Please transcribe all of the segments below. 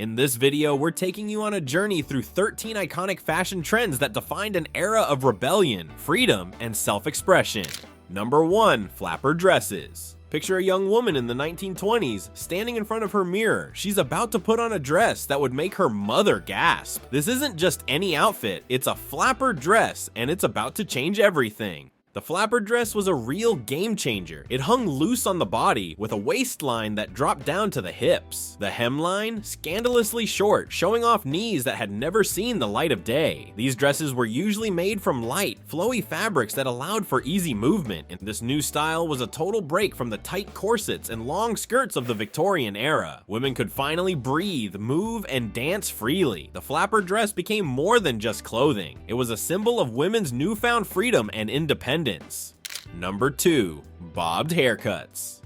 In this video, we're taking you on a journey through 13 iconic fashion trends that defined an era of rebellion, freedom, and self-expression. Number 1. Flapper dresses. Picture a young woman in the 1920s standing in front of her mirror. She's about to put on a dress that would make her mother gasp. This isn't just any outfit, it's a flapper dress, and it's about to change everything. The flapper dress was a real game changer. It hung loose on the body with a waistline that dropped down to the hips. The hemline, scandalously short, showing off knees that had never seen the light of day. These dresses were usually made from light, flowy fabrics that allowed for easy movement, and this new style was a total break from the tight corsets and long skirts of the Victorian era. Women could finally breathe, move, and dance freely. The flapper dress became more than just clothing. It was a symbol of women's newfound freedom and independence. Number 2. Bobbed haircuts.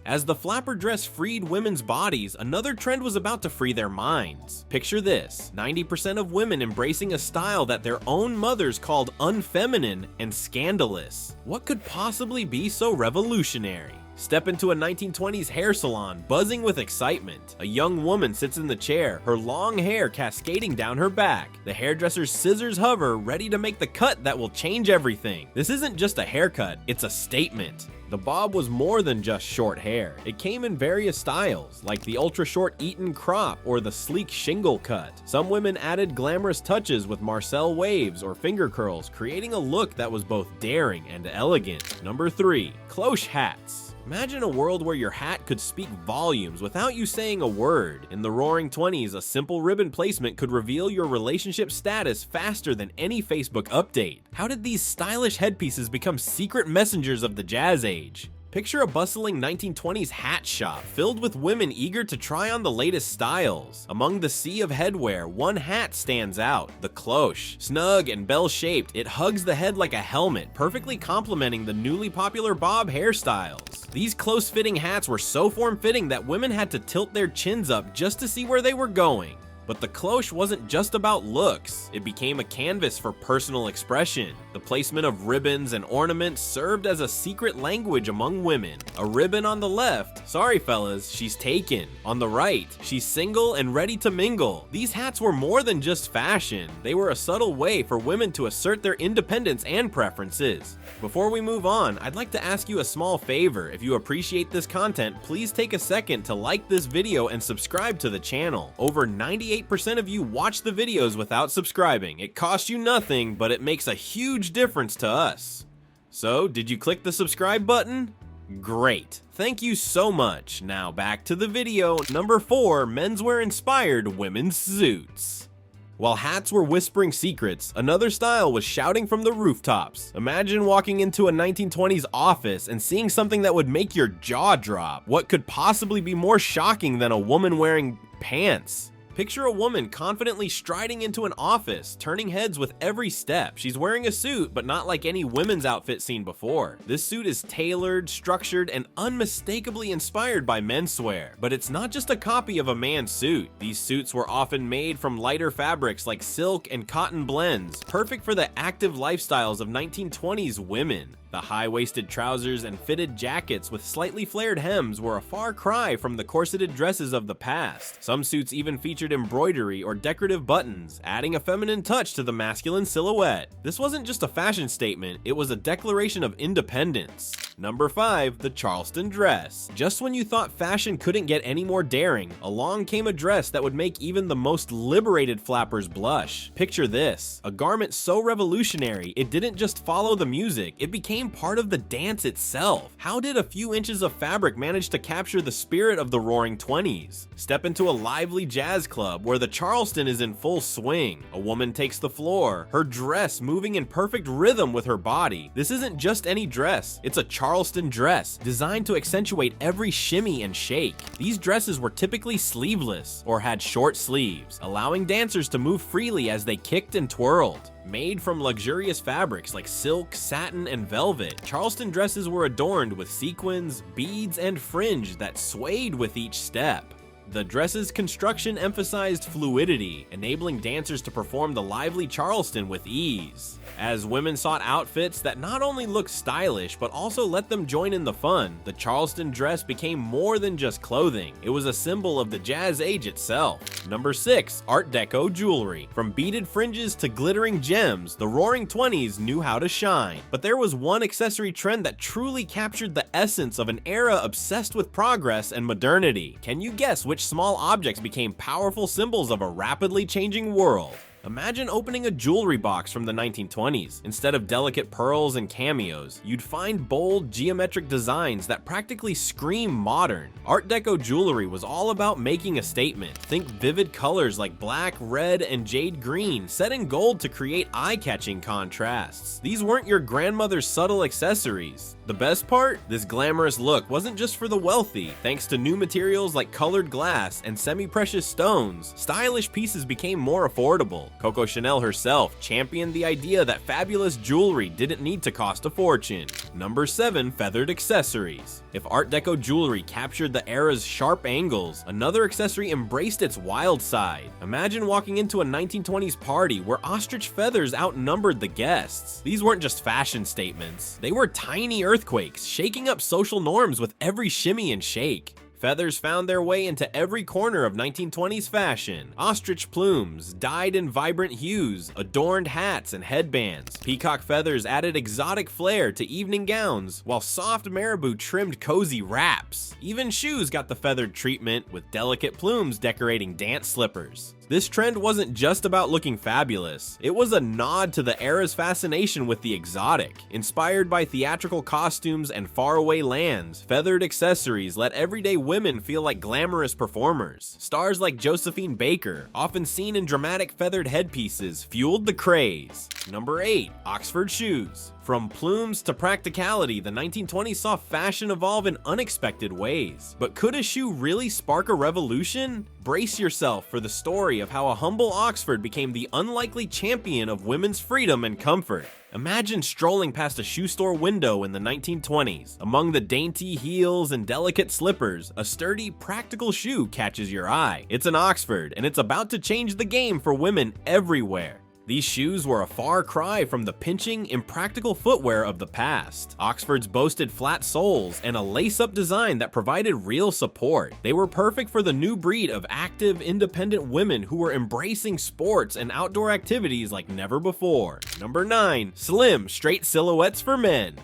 As the flapper dress freed women's bodies, another trend was about to free their minds. Picture this, 90% of women embracing a style that their own mothers called unfeminine and scandalous. What could possibly be so revolutionary? Step into a 1920s hair salon, buzzing with excitement. A young woman sits in the chair, her long hair cascading down her back. The hairdresser's scissors hover, ready to make the cut that will change everything. This isn't just a haircut, it's a statement. The bob was more than just short hair. It came in various styles, like the ultra-short Eton crop or the sleek shingle cut. Some women added glamorous touches with Marcel waves or finger curls, creating a look that was both daring and elegant. Number 3. Cloche hats. Imagine a world where your hat could speak volumes without you saying a word. In the roaring 20s, a simple ribbon placement could reveal your relationship status faster than any Facebook update. How did these stylish headpieces become secret messengers of the jazz age? Picture a bustling 1920s hat shop filled with women eager to try on the latest styles. Among the sea of headwear, one hat stands out, the Cloche. Snug and bell-shaped, it hugs the head like a helmet, perfectly complementing the newly popular bob hairstyles. These close-fitting hats were so form-fitting that women had to tilt their chins up just to see where they were going. But the Cloche wasn't just about looks, it became a canvas for personal expression. The placement of ribbons and ornaments served as a secret language among women. A ribbon on the left, sorry fellas, she's taken. On the right, she's single and ready to mingle. These hats were more than just fashion, they were a subtle way for women to assert their independence and preferences. Before we move on, I'd like to ask you a small favor. If you appreciate this content, please take a second to like this video and subscribe to the channel. Over 98% of you watch the videos without subscribing. It costs you nothing, but it makes a huge difference to us. So, did you click the subscribe button? Great. Thank you so much. Now back to the video. Number 4. Menswear-inspired women's suits. While hats were whispering secrets, another style was shouting from the rooftops. Imagine walking into a 1920s office and seeing something that would make your jaw drop. What could possibly be more shocking than a woman wearing pants? Picture a woman confidently striding into an office, turning heads with every step. She's wearing a suit, but not like any women's outfit seen before. This suit is tailored, structured, and unmistakably inspired by menswear. But it's not just a copy of a man's suit. These suits were often made from lighter fabrics like silk and cotton blends, perfect for the active lifestyles of 1920s women. The high-waisted trousers and fitted jackets with slightly flared hems were a far cry from the corseted dresses of the past. Some suits even featured embroidery or decorative buttons, adding a feminine touch to the masculine silhouette. This wasn't just a fashion statement, it was a declaration of independence. Number 5. The Charleston dress. Just when you thought fashion couldn't get any more daring, along came a dress that would make even the most liberated flappers blush. Picture this, a garment so revolutionary, it didn't just follow the music, it became part of the dance itself. How did a few inches of fabric manage to capture the spirit of the roaring 20s? Step into a lively jazz club where the Charleston is in full swing. A woman takes the floor, her dress moving in perfect rhythm with her body. This isn't just any dress, it's a Charleston dress, designed to accentuate every shimmy and shake. These dresses were typically sleeveless or had short sleeves, allowing dancers to move freely as they kicked and twirled. Made from luxurious fabrics like silk, satin, and velvet, Charleston dresses were adorned with sequins, beads, and fringe that swayed with each step. The dress's construction emphasized fluidity, enabling dancers to perform the lively Charleston with ease. As women sought outfits that not only looked stylish but also let them join in the fun, the Charleston dress became more than just clothing. It was a symbol of the jazz age itself. Number 6. Art Deco jewelry. From beaded fringes to glittering gems, the Roaring '20s knew how to shine. But there was one accessory trend that truly captured the essence of an era obsessed with progress and modernity. Can you guess which small objects became powerful symbols of a rapidly changing world? Imagine opening a jewelry box from the 1920s. Instead of delicate pearls and cameos, you'd find bold, geometric designs that practically scream modern. Art Deco jewelry was all about making a statement. Think vivid colors like black, red, and jade green, set in gold to create eye-catching contrasts. These weren't your grandmother's subtle accessories. The best part? This glamorous look wasn't just for the wealthy. Thanks to new materials like colored glass and semi-precious stones, stylish pieces became more affordable. Coco Chanel herself championed the idea that fabulous jewelry didn't need to cost a fortune. Number 7. Feathered accessories. If Art Deco jewelry captured the era's sharp angles, another accessory embraced its wild side. Imagine walking into a 1920s party where ostrich feathers outnumbered the guests. These weren't just fashion statements. They were tiny earthquakes, shaking up social norms with every shimmy and shake. Feathers found their way into every corner of 1920s fashion. Ostrich plumes, dyed in vibrant hues, adorned hats and headbands. Peacock feathers added exotic flair to evening gowns, while soft marabou trimmed cozy wraps. Even shoes got the feathered treatment, with delicate plumes decorating dance slippers. This trend wasn't just about looking fabulous, it was a nod to the era's fascination with the exotic. Inspired by theatrical costumes and faraway lands, feathered accessories let everyday women feel like glamorous performers. Stars like Josephine Baker, often seen in dramatic feathered headpieces, fueled the craze. Number 8. Oxford shoes. From plumes to practicality, the 1920s saw fashion evolve in unexpected ways. But could a shoe really spark a revolution? Brace yourself for the story of how a humble Oxford became the unlikely champion of women's freedom and comfort. Imagine strolling past a shoe store window in the 1920s. Among the dainty heels and delicate slippers, a sturdy, practical shoe catches your eye. It's an Oxford, and it's about to change the game for women everywhere. These shoes were a far cry from the pinching, impractical footwear of the past. Oxfords boasted flat soles and a lace-up design that provided real support. They were perfect for the new breed of active, independent women who were embracing sports and outdoor activities like never before. Number 9. Slim, straight silhouettes for men.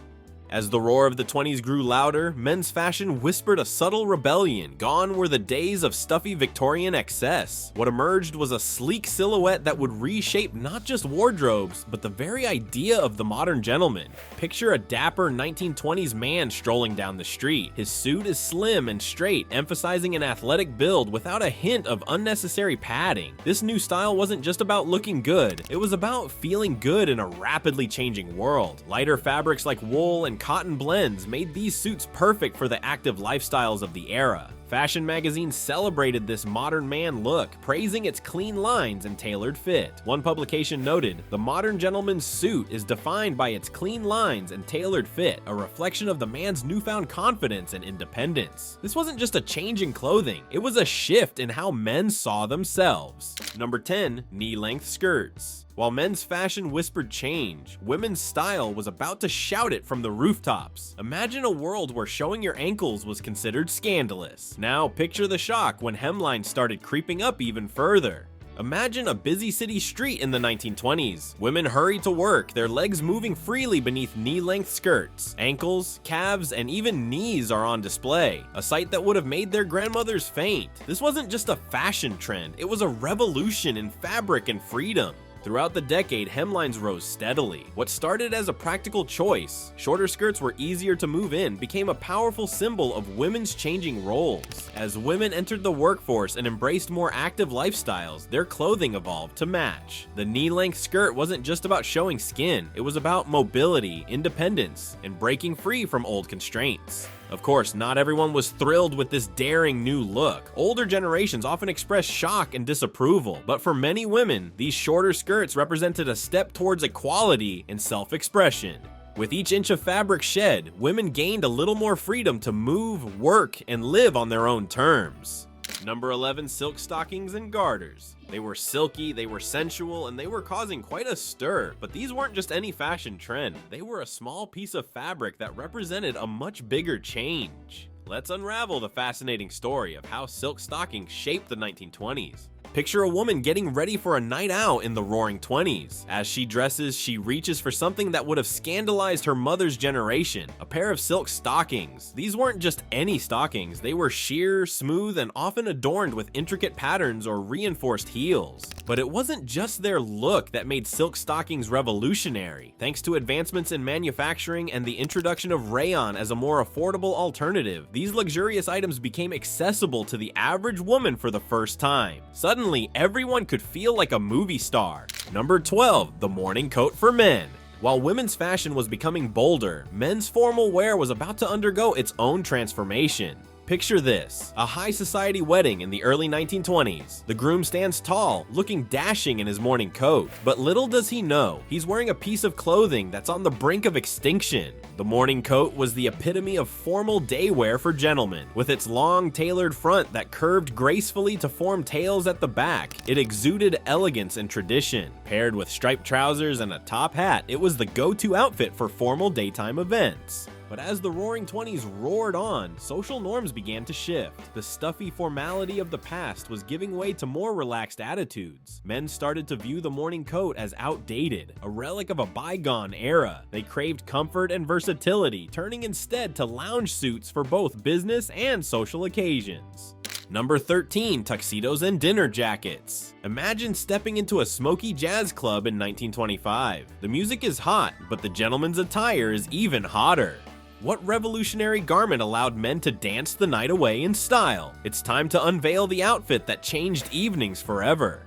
As the roar of the 20s grew louder, men's fashion whispered a subtle rebellion. Gone were the days of stuffy Victorian excess. What emerged was a sleek silhouette that would reshape not just wardrobes, but the very idea of the modern gentleman. Picture a dapper 1920s man strolling down the street. His suit is slim and straight, emphasizing an athletic build without a hint of unnecessary padding. This new style wasn't just about looking good, it was about feeling good in a rapidly changing world. Lighter fabrics like wool and cotton blends made these suits perfect for the active lifestyles of the era. Fashion magazines celebrated this modern man look, praising its clean lines and tailored fit. One publication noted, "The modern gentleman's suit is defined by its clean lines and tailored fit, a reflection of the man's newfound confidence and independence." This wasn't just a change in clothing, it was a shift in how men saw themselves. Number 10. Knee-length skirts. While men's fashion whispered change, women's style was about to shout it from the rooftops. Imagine a world where showing your ankles was considered scandalous. Now picture the shock when hemlines started creeping up even further. Imagine a busy city street in the 1920s. Women hurry to work, their legs moving freely beneath knee-length skirts. Ankles, calves, and even knees are on display, a sight that would have made their grandmothers faint. This wasn't just a fashion trend, it was a revolution in fabric and freedom. Throughout the decade, hemlines rose steadily. What started as a practical choice, shorter skirts were easier to move in, became a powerful symbol of women's changing roles. As women entered the workforce and embraced more active lifestyles, their clothing evolved to match. The knee-length skirt wasn't just about showing skin, it was about mobility, independence, and breaking free from old constraints. Of course, not everyone was thrilled with this daring new look. Older generations often expressed shock and disapproval, but for many women, these shorter skirts represented a step towards equality and self-expression. With each inch of fabric shed, women gained a little more freedom to move, work, and live on their own terms. Number 11, silk stockings and garters. They were silky, they were sensual, and they were causing quite a stir. But these weren't just any fashion trend. They were a small piece of fabric that represented a much bigger change. Let's unravel the fascinating story of how silk stockings shaped the 1920s. Picture a woman getting ready for a night out in the roaring 20s. As she dresses, she reaches for something that would have scandalized her mother's generation, a pair of silk stockings. These weren't just any stockings, they were sheer, smooth, and often adorned with intricate patterns or reinforced heels. But it wasn't just their look that made silk stockings revolutionary. Thanks to advancements in manufacturing and the introduction of rayon as a more affordable alternative, these luxurious items became accessible to the average woman for the first time. Suddenly, everyone could feel like a movie star. Number 12, the morning coat for men. While women's fashion was becoming bolder, men's formal wear was about to undergo its own transformation. Picture this, a high society wedding in the early 1920s. The groom stands tall, looking dashing in his morning coat. But little does he know, he's wearing a piece of clothing that's on the brink of extinction. The morning coat was the epitome of formal day wear for gentlemen. With its long, tailored front that curved gracefully to form tails at the back, it exuded elegance and tradition. Paired with striped trousers and a top hat, it was the go-to outfit for formal daytime events. But as the roaring 20s roared on, social norms began to shift. The stuffy formality of the past was giving way to more relaxed attitudes. Men started to view the morning coat as outdated, a relic of a bygone era. They craved comfort and versatility, turning instead to lounge suits for both business and social occasions. Number 13, tuxedos and dinner jackets. Imagine stepping into a smoky jazz club in 1925. The music is hot, but the gentleman's attire is even hotter. What revolutionary garment allowed men to dance the night away in style? It's time to unveil the outfit that changed evenings forever.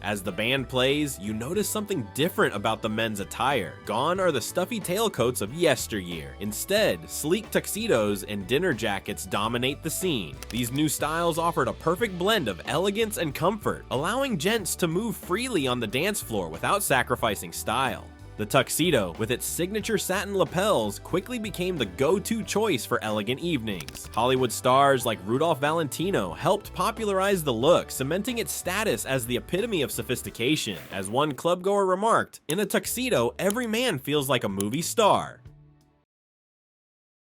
As the band plays, you notice something different about the men's attire. Gone are the stuffy tailcoats of yesteryear. Instead, sleek tuxedos and dinner jackets dominate the scene. These new styles offered a perfect blend of elegance and comfort, allowing gents to move freely on the dance floor without sacrificing style. The tuxedo, with its signature satin lapels, quickly became the go-to choice for elegant evenings. Hollywood stars like Rudolph Valentino helped popularize the look, cementing its status as the epitome of sophistication. As one clubgoer remarked, "In a tuxedo, every man feels like a movie star."